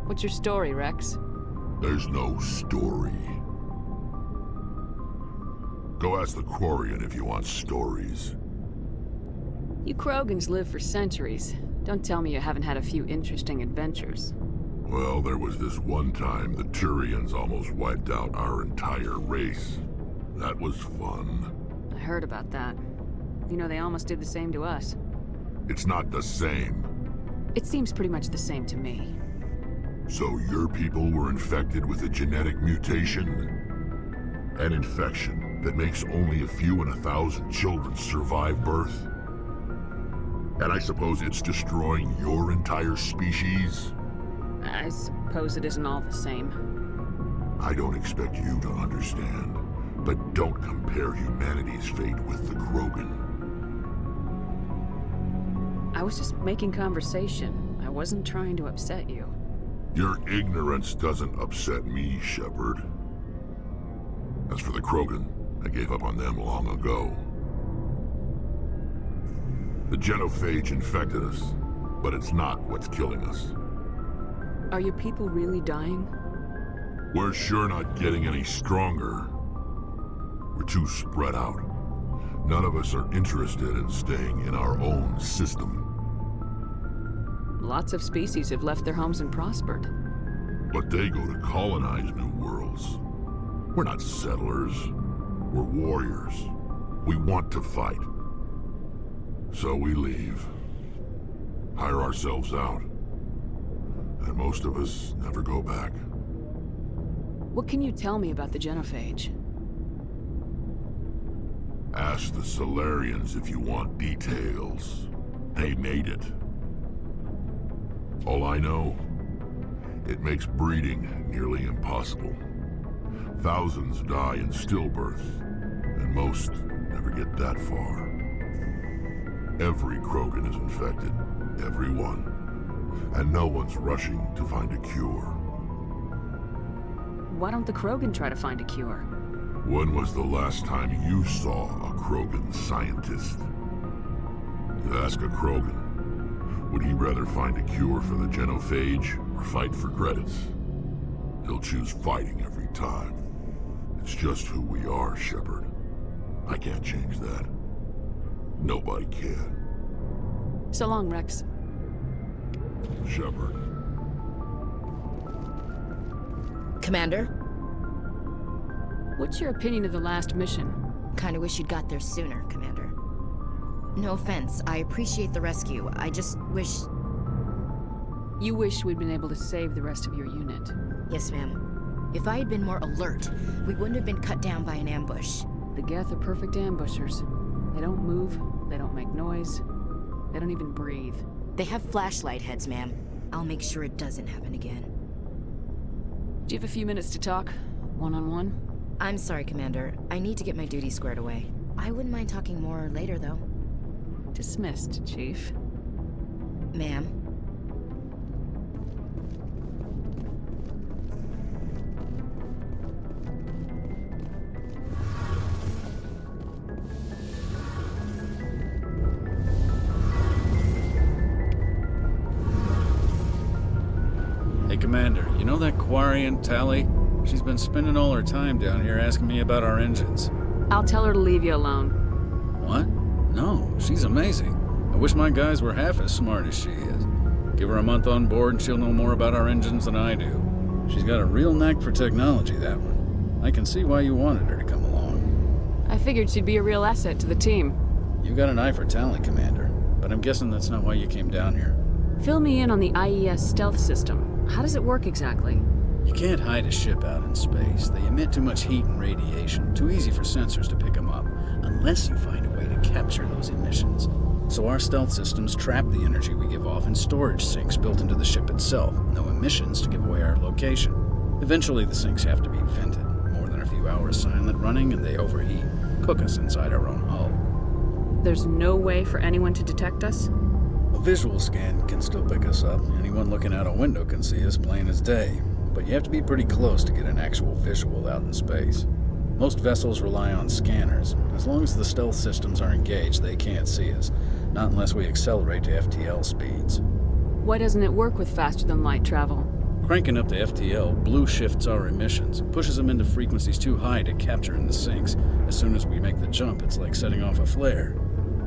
What's your story, Rex? There's no story. Go ask the Quarian if you want stories. You Krogans live for centuries. Don't tell me you haven't had a few interesting adventures. Well, there was this one time the Turians almost wiped out our entire race. That was fun. I heard about that. You know, they almost did the same to us. It's not the same. It seems pretty much the same to me. So your people were infected with a genetic mutation? An infection that makes only a few in 1,000 children survive birth? And I suppose it's destroying your entire species? I suppose it isn't all the same. I don't expect you to understand, but don't compare humanity's fate with the Krogan. I was just making conversation. I wasn't trying to upset you. Your ignorance doesn't upset me, Shepard. As for the Krogan, I gave up on them long ago. The genophage infected us, but it's not what's killing us. Are your people really dying? We're sure not getting any stronger. We're too spread out. None of us are interested in staying in our own system. Lots of species have left their homes and prospered. But they go to colonize new worlds. We're not settlers. We're warriors. We want to fight. So we leave. Hire ourselves out. And most of us never go back. What can you tell me about the genophage? Ask the Solarians if you want details. They made it. All I know, it makes breeding nearly impossible. Thousands die in stillbirth, and most never get that far. Every Krogan is infected, every one. And no one's rushing to find a cure. Why don't the Krogan try to find a cure? When was the last time you saw a Krogan scientist? Ask a Krogan. Would he rather find a cure for the genophage or fight for credits? He'll choose fighting every time. It's just who we are, Shepard. I can't change that. Nobody can. So long, Rex. Shepard. Commander? What's your opinion of the last mission? Kinda wish you'd got there sooner, Commander. No offense, I appreciate the rescue. I just wish... You wish we'd been able to save the rest of your unit. Yes, ma'am. If I had been more alert, we wouldn't have been cut down by an ambush. The Geth are perfect ambushers. They don't move, they don't make noise, they don't even breathe. They have flashlight heads, ma'am. I'll make sure it doesn't happen again. Do you have a few minutes to talk? One-on-one? I'm sorry, Commander. I need to get my duty squared away. I wouldn't mind talking more later, though. Dismissed, Chief. Ma'am. Hey, Commander, you know that Quarian, Tally? She's been spending all her time down here asking me about our engines. I'll tell her to leave you alone. What? No, she's amazing. I wish my guys were half as smart as she is. Give her a month on board and she'll know more about our engines than I do. She's got a real knack for technology, that one. I can see why you wanted her to come along. I figured she'd be a real asset to the team. You got an eye for talent, Commander, but I'm guessing that's not why you came down here. Fill me in on the IES stealth system. How does it work exactly? You can't hide a ship out in space. They emit too much heat and radiation. Too easy for sensors to pick them up, unless you find a way to capture those emissions. So our stealth systems trap the energy we give off in storage sinks built into the ship itself. No emissions to give away our location. Eventually the sinks have to be vented. More than a few hours silent running and they overheat. Cook us inside our own hull. There's no way for anyone to detect us? A visual scan can still pick us up. Anyone looking out a window can see us plain as day. But you have to be pretty close to get an actual visual out in space. Most vessels rely on scanners. As long as the stealth systems are engaged, they can't see us. Not unless we accelerate to FTL speeds. Why doesn't it work with faster-than-light travel? Cranking up to FTL blue shifts our emissions, pushes them into frequencies too high to capture in the sinks. As soon as we make the jump, it's like setting off a flare.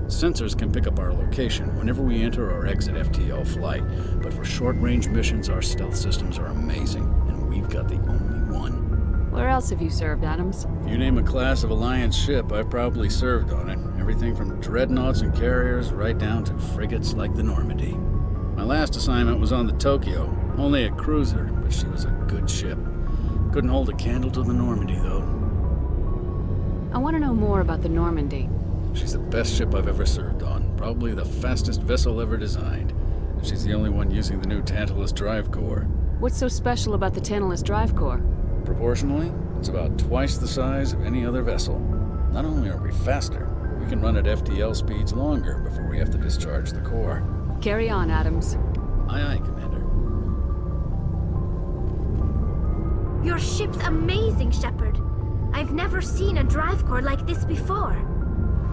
Sensors can pick up our location whenever we enter or exit FTL flight, but for short-range missions, our stealth systems are amazing, and we've got the only one. Where else have you served, Adams? If you name a class of Alliance ship, I've probably served on it. Everything from dreadnoughts and carriers right down to frigates like the Normandy. My last assignment was on the Tokyo, only a cruiser, but she was a good ship. Couldn't hold a candle to the Normandy, though. I want to know more about the Normandy. She's the best ship I've ever served on, probably the fastest vessel ever designed. And she's the only one using the new Tantalus drive core. What's so special about the Tantalus drive core? Proportionally, it's about twice the size of any other vessel. Not only are we faster, we can run at FTL speeds longer before we have to discharge the core. Carry on, Adams. Aye, aye, Commander. Your ship's amazing, Shepard. I've never seen a drive core like this before.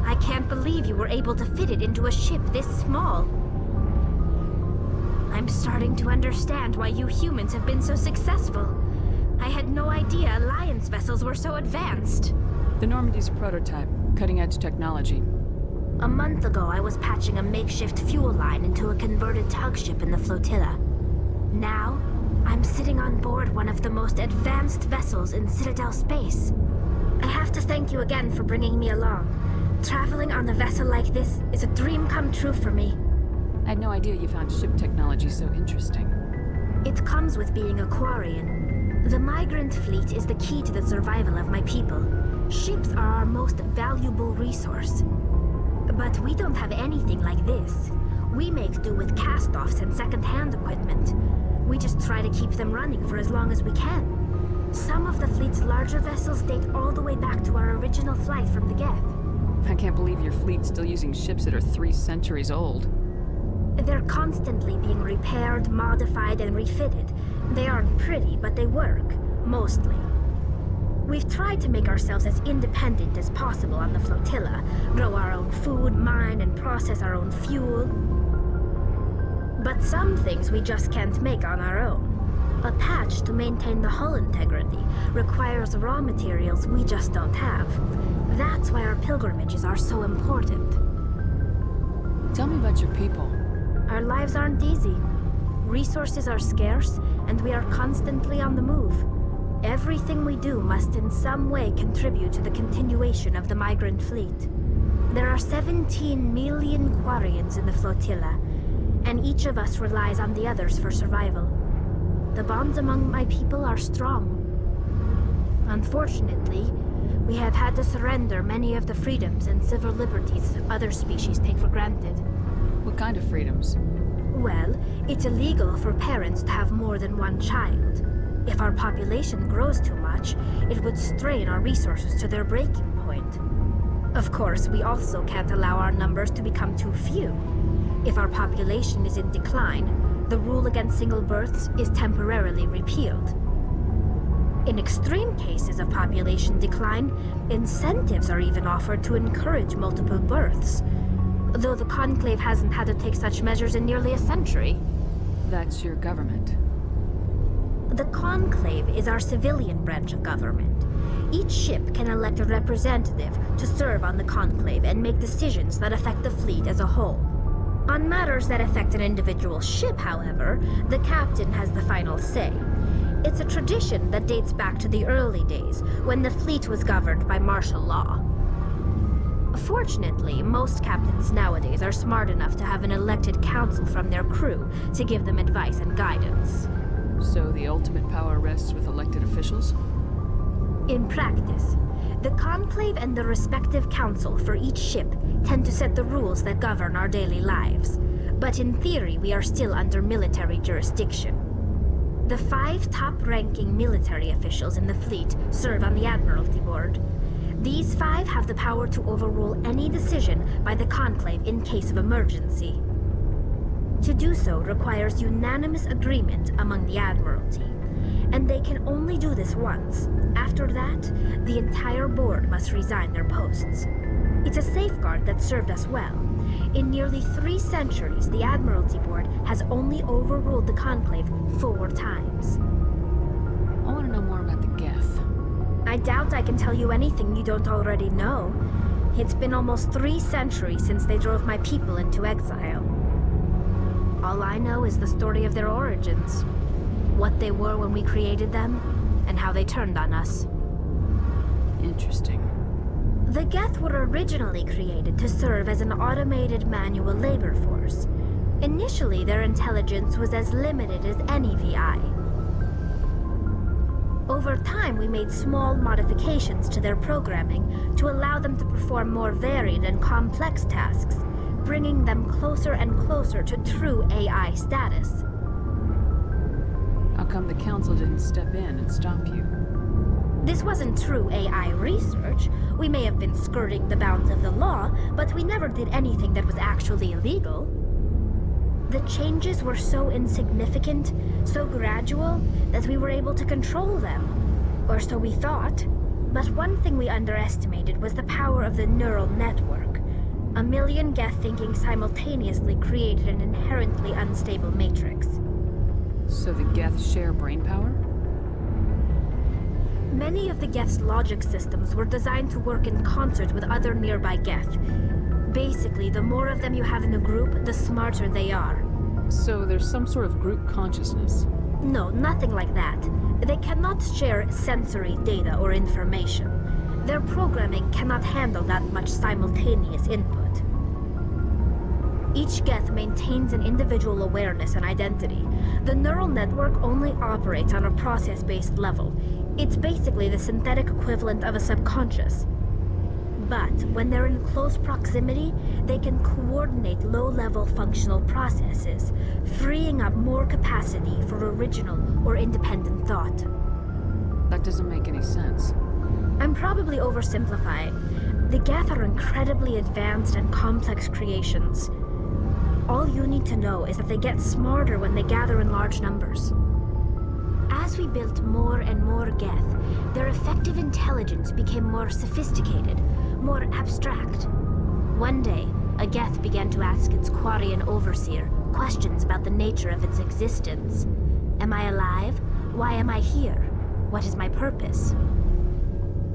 I can't believe you were able to fit it into a ship this small. I'm starting to understand why you humans have been so successful. I had no idea Alliance vessels were so advanced. The Normandy's a prototype, cutting-edge technology. A month ago, I was patching a makeshift fuel line into a converted tug ship in the flotilla. Now, I'm sitting on board one of the most advanced vessels in Citadel space. I have to thank you again for bringing me along. Traveling on a vessel like this is a dream come true for me. I had no idea you found ship technology so interesting. It comes with being a Quarian. The migrant fleet is the key to the survival of my people. Ships are our most valuable resource. But we don't have anything like this. We make do with cast-offs and second-hand equipment. We just try to keep them running for as long as we can. Some of the fleet's larger vessels date all the way back to our original flight from the Geth. I can't believe your fleet's still using ships that are 3 centuries old. They're constantly being repaired, modified, and refitted. They aren't pretty, but they work, mostly. We've tried to make ourselves as independent as possible on the flotilla, grow our own food, mine, and process our own fuel. But some things we just can't make on our own. A patch to maintain the hull integrity requires raw materials we just don't have. That's why our pilgrimages are so important. Tell me about your people. Our lives aren't easy. Resources are scarce, and we are constantly on the move. Everything we do must in some way contribute to the continuation of the migrant fleet. There are 17 million Quarians in the flotilla, and each of us relies on the others for survival. The bonds among my people are strong. Unfortunately, we have had to surrender many of the freedoms and civil liberties other species take for granted. What kind of freedoms? Well, it's illegal for parents to have more than one child. If our population grows too much, it would strain our resources to their breaking point. Of course, we also can't allow our numbers to become too few. If our population is in decline, the rule against single births is temporarily repealed. In extreme cases of population decline, incentives are even offered to encourage multiple births, though the Conclave hasn't had to take such measures in nearly a century. That's your government. The Conclave is our civilian branch of government. Each ship can elect a representative to serve on the Conclave and make decisions that affect the fleet as a whole. On matters that affect an individual ship, however, the captain has the final say. It's a tradition that dates back to the early days, when the fleet was governed by martial law. Fortunately, most captains nowadays are smart enough to have an elected council from their crew to give them advice and guidance. So the ultimate power rests with elected officials? In practice, the Conclave and the respective council for each ship tend to set the rules that govern our daily lives. But in theory, we are still under military jurisdiction. The 5 top-ranking military officials in the fleet serve on the Admiralty Board. These 5 have the power to overrule any decision by the Conclave in case of emergency. To do so requires unanimous agreement among the Admiralty, and they can only do this once. After that, the entire board must resign their posts. It's a safeguard that served us well. In nearly 3 centuries, the Admiralty Board has only overruled the Conclave 4 times. I want to know more about the Geth. I doubt I can tell you anything you don't already know. It's been almost 3 centuries since they drove my people into exile. All I know is the story of their origins. What they were when we created them, and how they turned on us. Interesting. The Geth were originally created to serve as an automated manual labor force. Initially, their intelligence was as limited as any VI. Over time, we made small modifications to their programming to allow them to perform more varied and complex tasks, bringing them closer and closer to true AI status. How come the Council didn't step in and stop you? This wasn't true AI research. We may have been skirting the bounds of the law, but we never did anything that was actually illegal. The changes were so insignificant, so gradual, that we were able to control them. Or so we thought. But one thing we underestimated was the power of the neural network. A million Geth thinking simultaneously created an inherently unstable matrix. So the Geth share brain power? Many of the Geth's logic systems were designed to work in concert with other nearby Geth. Basically, the more of them you have in a group, the smarter they are. So there's some sort of group consciousness? No, nothing like that. They cannot share sensory data or information. Their programming cannot handle that much simultaneous input. Each Geth maintains an individual awareness and identity. The neural network only operates on a process-based level. It's basically the synthetic equivalent of a subconscious. But when they're in close proximity, they can coordinate low-level functional processes, freeing up more capacity for original or independent thought. That doesn't make any sense. I'm probably oversimplifying. The Geth are incredibly advanced and complex creations. All you need to know is that they get smarter when they gather in large numbers. As we built more and more Geth, their effective intelligence became more sophisticated, more abstract. One day, a Geth began to ask its Quarian overseer questions about the nature of its existence. Am I alive? Why am I here? What is my purpose?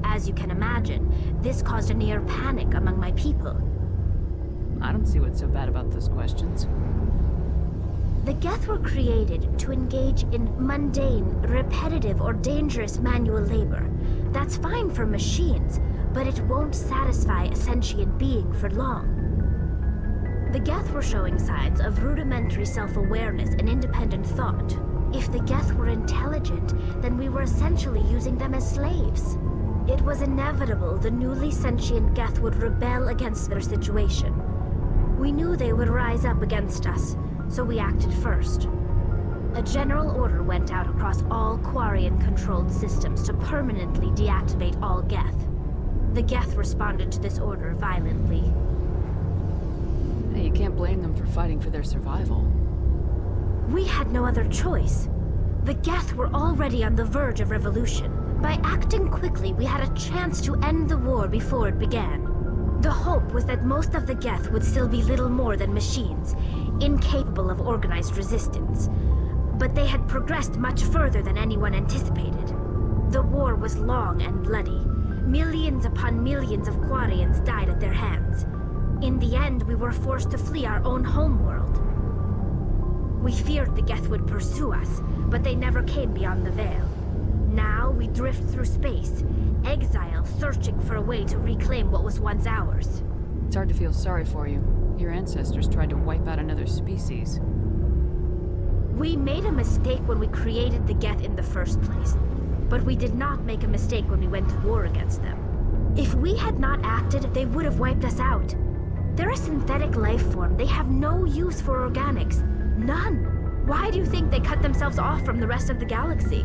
As you can imagine, this caused a near panic among my people. I don't see what's so bad about those questions. The Geth were created to engage in mundane, repetitive, or dangerous manual labor. That's fine for machines, but it won't satisfy a sentient being for long. The Geth were showing signs of rudimentary self-awareness and independent thought. If the Geth were intelligent, then we were essentially using them as slaves. It was inevitable the newly sentient Geth would rebel against their situation. We knew they would rise up against us, so we acted first. A general order went out across all Quarian-controlled systems to permanently deactivate all Geth. The Geth responded to this order violently. Hey, you can't blame them for fighting for their survival. We had no other choice. The Geth were already on the verge of revolution. By acting quickly, we had a chance to end the war before it began. The hope was that most of the Geth would still be little more than machines, incapable of organized resistance. But they had progressed much further than anyone anticipated. The war was long and bloody. Millions upon millions of Quarians died at their hands. In the end, we were forced to flee our own homeworld. We feared the Geth would pursue us, but they never came beyond the Veil. Now we drift through space, exile, searching for a way to reclaim what was once ours. It's hard to feel sorry for you. Your ancestors tried to wipe out another species. We made a mistake when we created the Geth in the first place, but we did not make a mistake when we went to war against them. If we had not acted, they would have wiped us out. They're a synthetic life form. They have no use for organics. None. Why do you think they cut themselves off from the rest of the galaxy?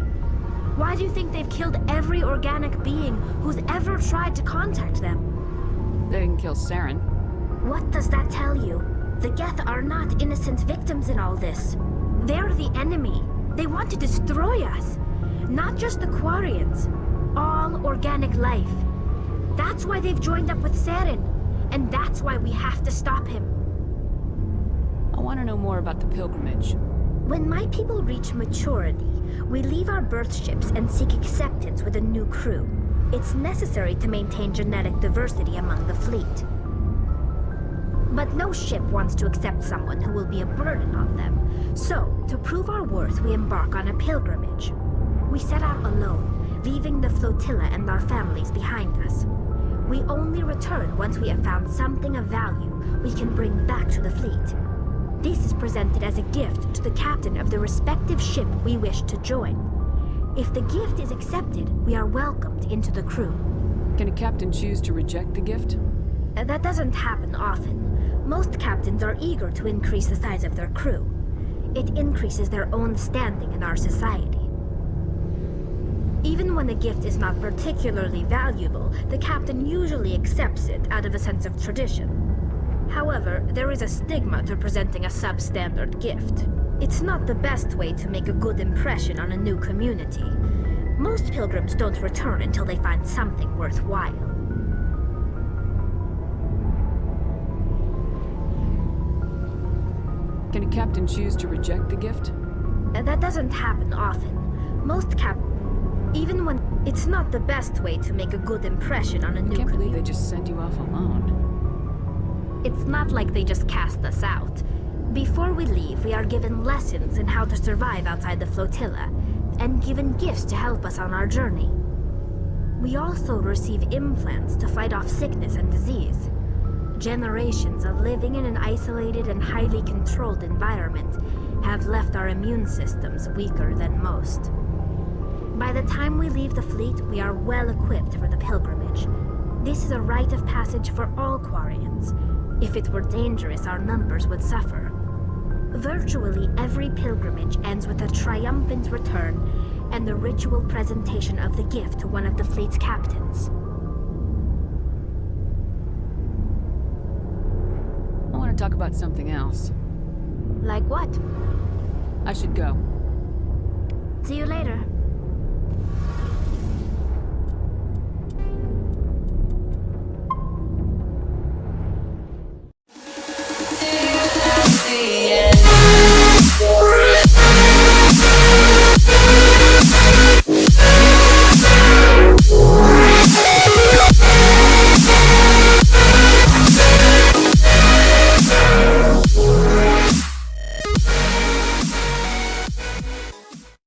Why do you think they've killed every organic being who's ever tried to contact them? They didn't kill Saren. What does that tell you? The Geth are not innocent victims in all this. They're the enemy. They want to destroy us. Not just the Quarians. All organic life. That's why they've joined up with Saren. And that's why we have to stop him. I want to know more about the pilgrimage. When my people reach maturity, we leave our birth ships and seek acceptance with a new crew. It's necessary to maintain genetic diversity among the fleet. But no ship wants to accept someone who will be a burden on them. So, to prove our worth, we embark on a pilgrimage. We set out alone, leaving the flotilla and our families behind us. We only return once we have found something of value we can bring back to the fleet. This is presented as a gift to the captain of the respective ship we wish to join. If the gift is accepted, we are welcomed into the crew. Can a captain choose to reject the gift? That doesn't happen often. Most captains are eager to increase the size of their crew. It increases their own standing in our society. Even when the gift is not particularly valuable, the captain usually accepts it out of a sense of tradition. However, there is a stigma to presenting a substandard gift. It's not the best way to make a good impression on a new community. Most pilgrims don't return until they find something worthwhile. Can a captain choose to reject the gift? That doesn't happen often. Most even when it's not the best way to make a good impression on a new community. I can't believe they just sent you off alone. It's not like they just cast us out. Before we leave, we are given lessons in how to survive outside the flotilla, and given gifts to help us on our journey. We also receive implants to fight off sickness and disease. Generations of living in an isolated and highly controlled environment have left our immune systems weaker than most. By the time we leave the fleet, we are well equipped for the pilgrimage. This is a rite of passage for all Quarians. If it were dangerous, our numbers would suffer. Virtually every pilgrimage ends with a triumphant return and the ritual presentation of the gift to one of the fleet's captains. I want to talk about something else. Like what? I should go. See you later.